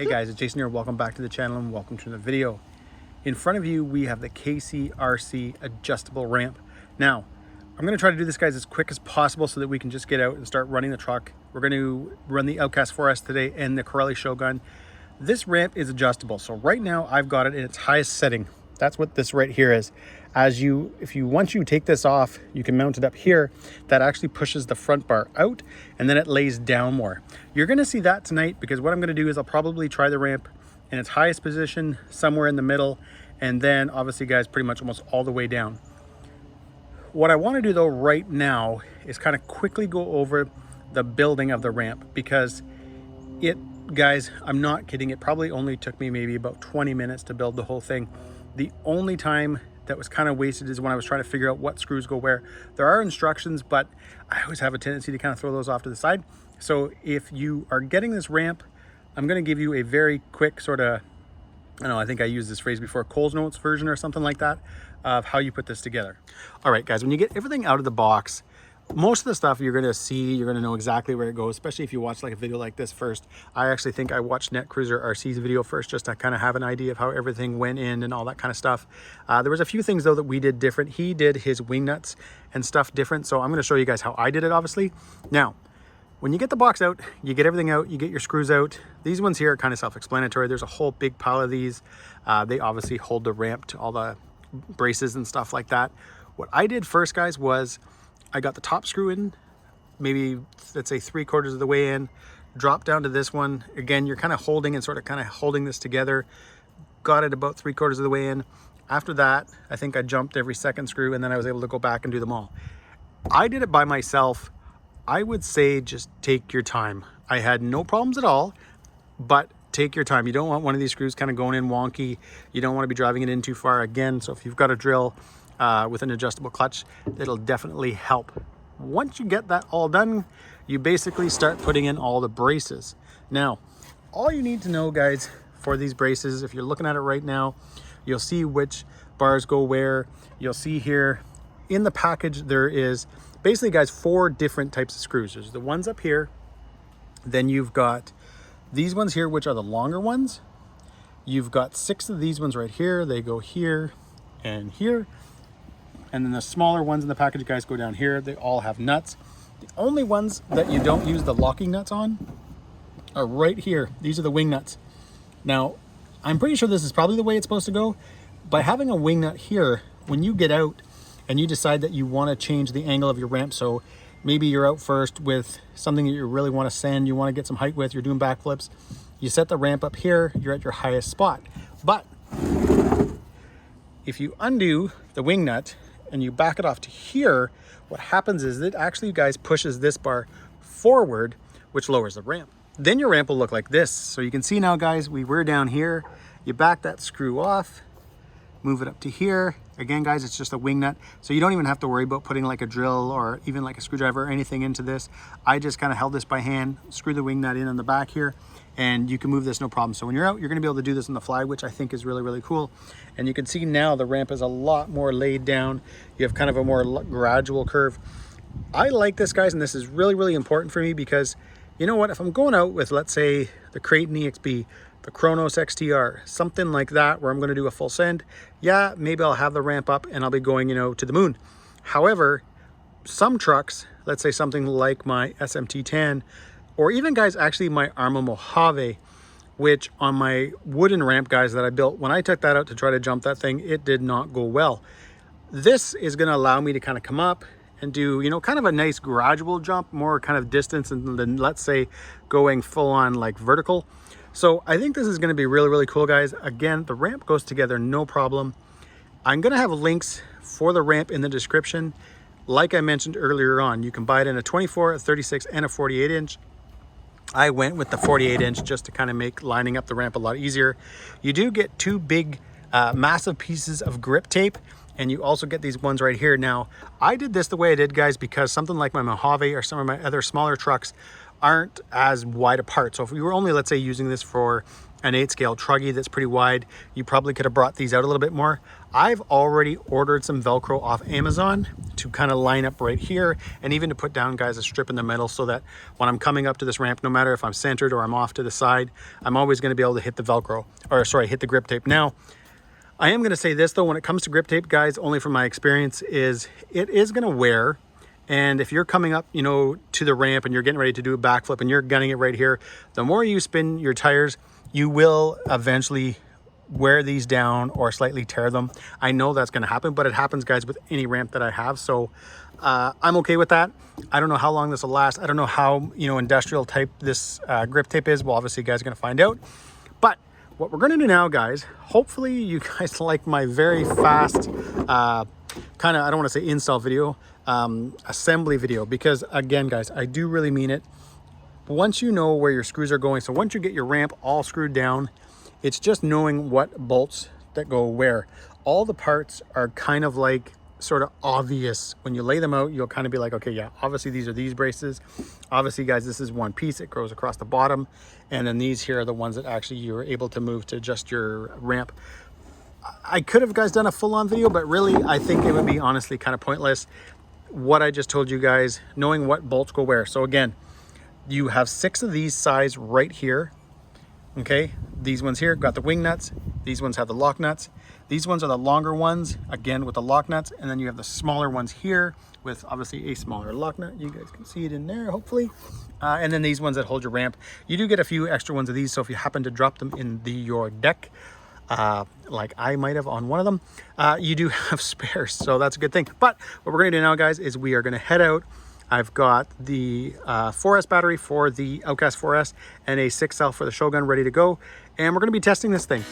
Hey guys, it's Jason here. Welcome back to the channel and welcome to the video. In front of you, we have the KCRC adjustable ramp. Now, I'm going to try to do this, guys, as quick as possible so that we can just get out and start running the truck. We're going to run the Outcast 4S today and the Corelli Shogun. This ramp is adjustable. So right now I've got it in its highest setting. That's what this right here is. Once you take this off, you can mount it up here. That actually pushes the front bar out and then it lays down more. You're gonna see that tonight because what I'm gonna do is I'll probably try the ramp in its highest position, somewhere in the middle, and then obviously, guys, pretty much almost all the way down. What I wanna do though right now is kind of quickly go over the building of the ramp because guys, I'm not kidding, it probably only took me maybe about 20 minutes to build the whole thing. The only time that was kind of wasted is when I was trying to figure out what screws go where. There are instructions, but I always have a tendency to kind of throw those off to the side. So if you are getting this ramp, I'm going to give you a very quick sort of, I think I used this phrase before, Cole's Notes version or something like that, of how you put this together. All right, guys, when you get everything out of the box, most of the stuff you're going to see, you're going to know exactly where it goes, especially if you watch like a video like this first. I actually think I watched NetCruiser RC's video first just to kind of have an idea of how everything went in and all that kind of stuff. There was a few things though that we did different. He did his wing nuts and stuff different. So I'm going to show you guys how I did it, obviously. Now, when you get the box out, you get everything out, you get your screws out. These ones here are kind of self-explanatory. There's a whole big pile of these. They obviously hold the ramp to all the braces and stuff like that. What I did first, guys, was I got the top screw in, maybe let's say 3/4 of the way in, drop down to this one. Again, you're kind of holding and holding this together. Got it about 3/4 of the way in. After that, I think I jumped every second screw and then I was able to go back and do them all. I did it by myself. I would say just take your time. I had no problems at all, but take your time. You don't want one of these screws kind of going in wonky. You don't want to be driving it in too far again. So if you've got a drill with an adjustable clutch, it'll definitely help. Once you get that all done, you basically start putting in all the braces. Now, all you need to know, guys, for these braces, if you're looking at it right now, you'll see which bars go where. You'll see here in the package, there is basically, guys, 4 different types of screws. There's the ones up here. Then you've got these ones here, which are the longer ones. You've got 6 of these ones right here. They go here and here. And then the smaller ones in the package, guys, go down here. They all have nuts. The only ones that you don't use the locking nuts on are right here. These are the wing nuts. Now, I'm pretty sure this is probably the way it's supposed to go. By having a wing nut here, when you get out and you decide that you want to change the angle of your ramp, so maybe you're out first with something that you really want to send, you want to get some height with, you're doing backflips, you set the ramp up here, you're at your highest spot. But if you undo the wing nut and you back it off to here, what happens is it actually, guys, pushes this bar forward, which lowers the ramp. Then your ramp will look like this. So you can see now, guys, we were down here. You back that screw off, move it up to here. Again, guys, it's just a wing nut. So you don't even have to worry about putting like a drill or even like a screwdriver or anything into this. I just kind of held this by hand, screw the wing nut in on the back here, and you can move this no problem. So when you're out, you're gonna be able to do this on the fly, which I think is really, really cool. And you can see now the ramp is a lot more laid down. You have kind of a more gradual curve. I like this, guys, and this is really, really important for me because you know what? If I'm going out with, let's say, the Creighton EXP, the Kronos XTR, something like that, where I'm gonna do a full send, yeah, maybe I'll have the ramp up and I'll be going, to the moon. However, some trucks, let's say something like my SMT10, or even, guys, actually my Arrma Mojave, which on my wooden ramp, guys, that I built, when I took that out to try to jump that thing, it did not go well. This is gonna allow me to kind of come up and do, kind of a nice gradual jump, more kind of distance than, let's say, going full on like vertical. So I think this is gonna be really, really cool, guys. Again, the ramp goes together, no problem. I'm gonna have links for the ramp in the description. Like I mentioned earlier on, you can buy it in a 24, a 36, and a 48 inch. I went with the 48 inch just to kind of make lining up the ramp a lot easier. You do get 2 big, massive pieces of grip tape, and you also get these ones right here. Now, I did this the way I did, guys, because something like my Mojave or some of my other smaller trucks aren't as wide apart. So if we were only, let's say, using this for an 8 scale truggy that's pretty wide, you probably could have brought these out a little bit more. I've already ordered some Velcro off Amazon to kind of line up right here, and even to put down, guys, a strip in the middle, so that when I'm coming up to this ramp, no matter if I'm centered or I'm off to the side, I'm always going to be able to hit the Velcro, or sorry, hit the grip tape. Now, I am going to say this though, when it comes to grip tape, guys, only from my experience, is it is going to wear. And if you're coming up, you know, to the ramp and you're getting ready to do a backflip and you're gunning it right here, the more you spin your tires, you will eventually wear these down or slightly tear them. I know that's going to happen, but it happens, guys, with any ramp that I have. So I'm okay with that. I don't know how long this will last. I don't know how, you know, industrial type this grip tape is. Well, obviously you guys are going to find out. But what we're going to do now, guys, hopefully you guys like my very fast kind of, I don't want to say install video, assembly video, because again, guys, I do really mean it. Once you know where your screws are going, so once you get your ramp all screwed down, it's just knowing what bolts that go where. All the parts are kind of like sort of obvious. When you lay them out, you'll kind of be like, okay, yeah, obviously these are these braces. Obviously, guys, this is one piece. It goes across the bottom. And then these here are the ones that actually you're able to move to adjust your ramp. I could have, guys, done a full-on video, but really I think it would be honestly kind of pointless. What I just told you guys, knowing what bolts go where. So again, you have 6 of these size right here. Okay, these ones here got the wing nuts. These ones have the lock nuts. These ones are the longer ones, again with the lock nuts, and then you have the smaller ones here with obviously a smaller lock nut. You guys can see it in there, hopefully. And then these ones that hold your ramp. You do get a few extra ones of these, so if you happen to drop them in your deck, like I might have on one of them, you do have spares, so that's a good thing. But what we're gonna do now, guys, is we are gonna head out. I've got the 4S battery for the Outcast 4S and a 6 cell for the Shogun ready to go, and we're gonna be testing this thing.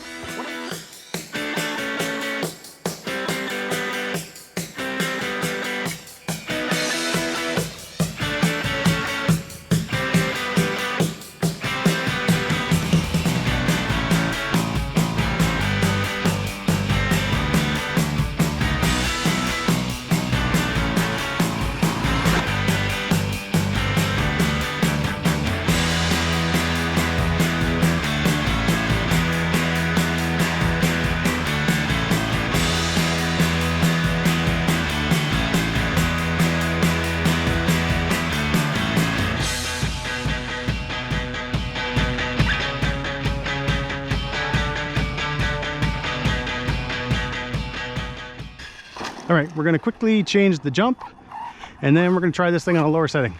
All right, we're gonna quickly change the jump, and then we're gonna try this thing on a lower setting.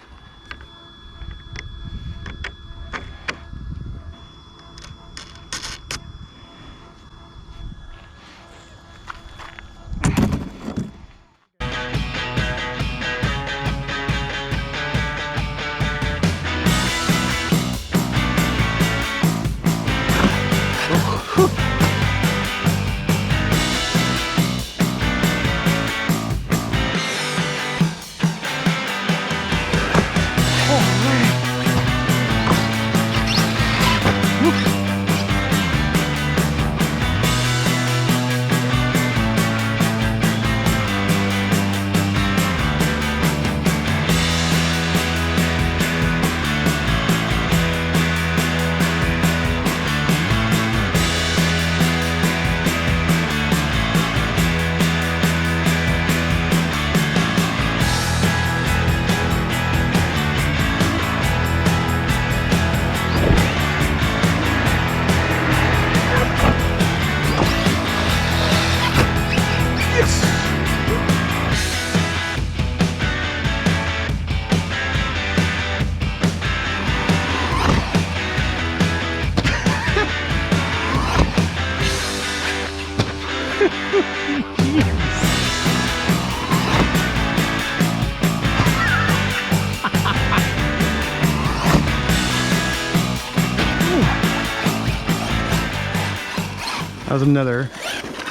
That was another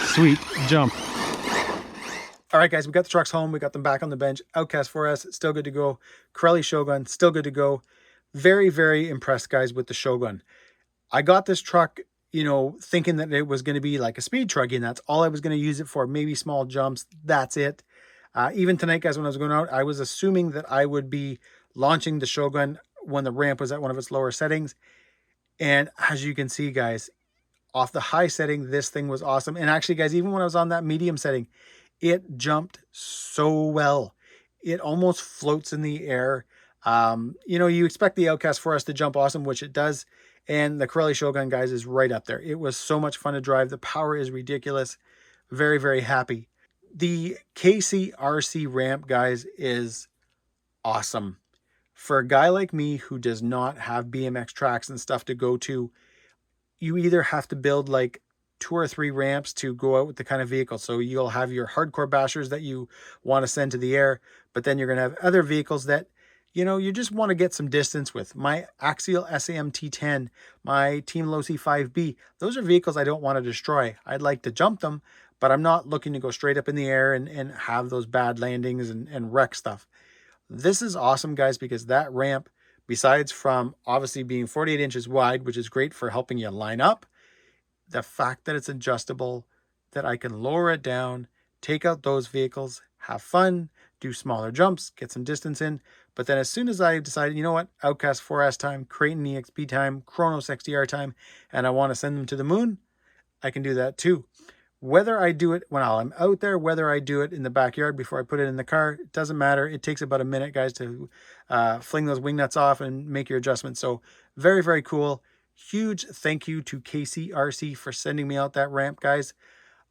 sweet jump. All right, guys, we got the trucks home. We got them back on the bench. Outcast 4S, still good to go. Corelli Shogun, still good to go. Very, very impressed, guys, with the Shogun. I got this truck, you know, thinking that it was going to be like a speed truck, and that's all I was going to use it for. Maybe small jumps. That's it. Even tonight, guys, when I was going out, I was assuming that I would be launching the Shogun when the ramp was at one of its lower settings. And as you can see, guys, off the high setting, this thing was awesome. And actually, guys, even when I was on that medium setting, It jumped so well. It almost floats in the air. You know, you expect the Outcast 4S to jump awesome, which it does. And the Corelli Shogun, guys, is right up there. It was so much fun to drive. The power is ridiculous. Very, very happy. The KCRC ramp, guys, is awesome. For a guy like me who does not have BMX tracks and stuff to go to, you either have to build like 2 or 3 ramps to go out with the kind of vehicle. So you'll have your hardcore bashers that you want to send to the air, but then you're going to have other vehicles that, you know, you just want to get some distance with. My Axial SAM T10, my Team Losi 5B, those are vehicles I don't want to destroy. I'd like to jump them, but I'm not looking to go straight up in the air and have those bad landings and wreck stuff. This is awesome, guys, because that ramp, besides from obviously being 48 inches wide, which is great for helping you line up, the fact that it's adjustable, that I can lower it down, take out those vehicles, have fun, do smaller jumps, get some distance in. But then as soon as I decided, you know what, Outcast 4S time, Creighton EXP time, Chronos XDR time, and I want to send them to the moon, I can do that too. Whether I do it when I'm out there, whether I do it in the backyard before I put it in the car, it doesn't matter. It takes about a minute, guys, to fling those wing nuts off and make your adjustments. So very, very cool. Huge thank you to KCRC for sending me out that ramp, guys.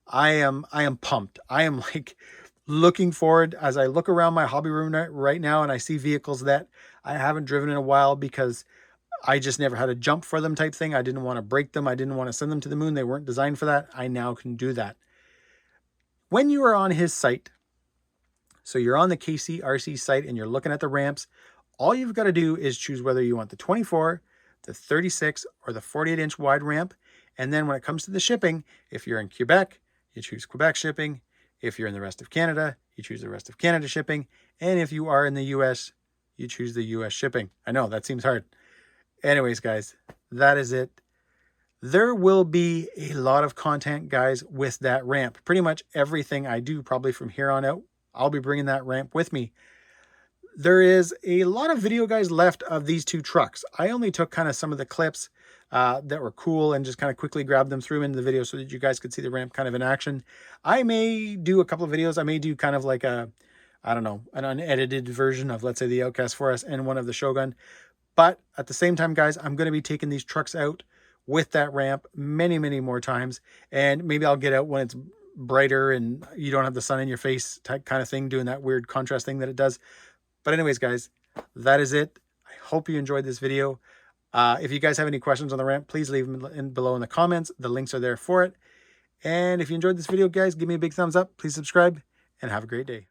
I am pumped. I am like looking forward as I look around my hobby room right now and I see vehicles that I haven't driven in a while because I just never had a jump for them type thing. I didn't want to break them. I didn't want to send them to the moon. They weren't designed for that. I now can do that. When you are on his site, so you're on the KCRC site and you're looking at the ramps, all you've got to do is choose whether you want the 24, the 36, or the 48-inch wide ramp. And then when it comes to the shipping, if you're in Quebec, you choose Quebec shipping. If you're in the rest of Canada, you choose the rest of Canada shipping. And if you are in the US, you choose the US shipping. I know, that seems hard. Anyways, guys, that is it. There will be a lot of content, guys, with that ramp. Pretty much everything I do, probably from here on out, I'll be bringing that ramp with me. There is a lot of video, guys, left of these two trucks. I only took kind of some of the clips that were cool and just kind of quickly grabbed them, threw them into the video so that you guys could see the ramp kind of in action. I may do a couple of videos. I may do kind of like a, I don't know, an unedited version of, let's say, the Outcast 4S and one of the Shogun. But at the same time, guys, I'm going to be taking these trucks out with that ramp many, many more times. And maybe I'll get out when it's brighter and you don't have the sun in your face type kind of thing, doing that weird contrast thing that it does. But anyways, guys, that is it. I hope you enjoyed this video. If you guys have any questions on the ramp, please leave them below in the comments. The links are there for it. And if you enjoyed this video, guys, give me a big thumbs up. Please subscribe and have a great day.